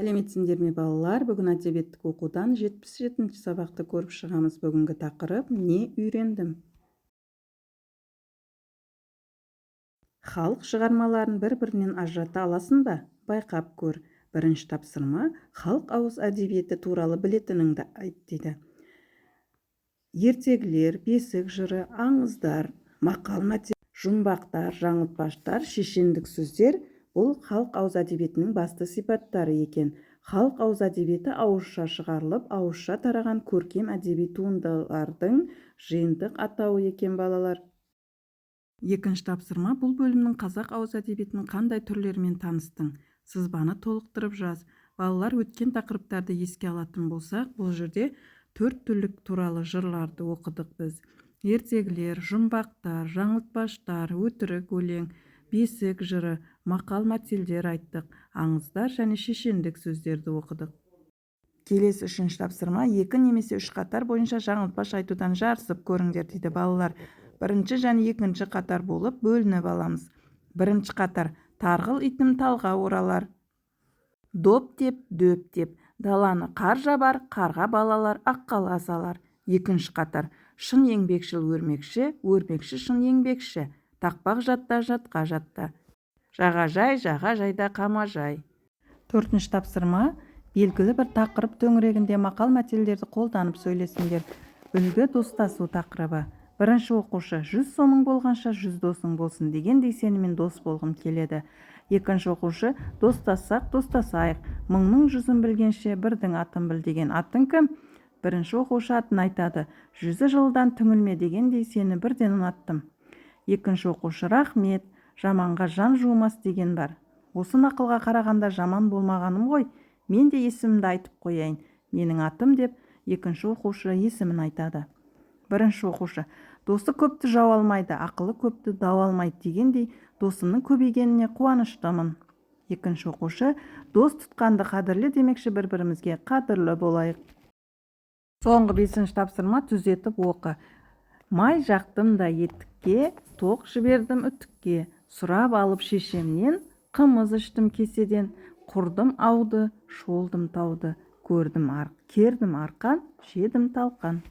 Сәлеметсіңдер ме балалар? Бүгін әдебиеттік оқудан 77-ші сабақты көріп шығамыз. Бүгінгі тақырып не үйрендім? Халық шығармаларын бір-бірінен ажырата аласың ба? Байқап көр. Бірінші тапсырма халық ауыз әдебиеті туралы білетініңді айт дейді. Ертегілер, бесік жыры, аңыздар, мақал-мәтел, жұмбақтар, жаңылтпаштар, шешендік сөздер бұл халық ауыз әдебиетінің басты сипаттары екен. Халық ауыз әдебиеті ауызша шығарылып, ауызша тараған көркем әдеби туындылардың жиынтық атауы екен балалар. Екінші тапсырма бұл бөлімнің қазақ ауыз әдебиетінің қандай түрлерімен таныстың? Сызбаны толықтырып жаз. Балалар, өткен тақырыптарды еске алатын болсақ, бұл жерде 4 түрлік туралы жырларды оқыдық біз. Ертегілер, жұмбақтар, жаңылтпаштар, өтірік өлең, бесік жыры, мақал-мәтелдер айттық, аңыздар және шешендік сөздерді оқыдық. Келесі үшінші тапсырма 2 немесе 3 қатар бойынша жаңылтпаш айтудан жарысып көріңдер дейді балалар. Бірінші және екінші қатар болып бөлініп аламыз. Бірінші қатар: тарғыл итім талға оралар, доп деп, дөп деп, даланы қар жабар, қарға балалар аққала салар. Екінші қатар: шын еңбекшіл өрмекші, өрмекші шын еңбекші, тақпақ жатта, жатқа жатта, жағажай, жағажайда қамажай. Төртінші тапсырма: белгілі бір тақырып төңірегінде мақал-мәтелдерді қолданып сөйлесіңдер. Үлгі достасу тақырыбы. Бірінші оқушы: 100 сомың болғанша 100 досың болсын дегендей сенімен дос болғым келеді. Екінші оқушы: достассақ достасайық, мыңның жүзін білгенше бірдің атын біл деген атын кім? Бірінші оқушы атын айтады. 100 жылдан түңілме дегендей сені бірден ұнаттым. Екінші оқушы: рахмет, жаманға жан жуымас деген бар. Осы нақылға қарағанда жаман болмағаным ғой, мен де есімімді айтып қояйын, менің атым деп екінші оқушы есімін айтады. Бірінші оқушы: досы көпті жау алмайды, ақылы көпті дау алмайды дегендей досымның көбейгеніне қуаныштымын. Екінші оқушы: дос тұтқанды қадірлі демекші бір-бірімізге қадірлі болайық. Соңғы 5-ші тапсырма түзетіп оқы. Май жақтым да етікке, тоқ жібердім үтікке, сұрап алып шешемнен, қымыз іштім кеседен, құрдым ауды, шолдым тауды, кердім арқан, жедім талқан.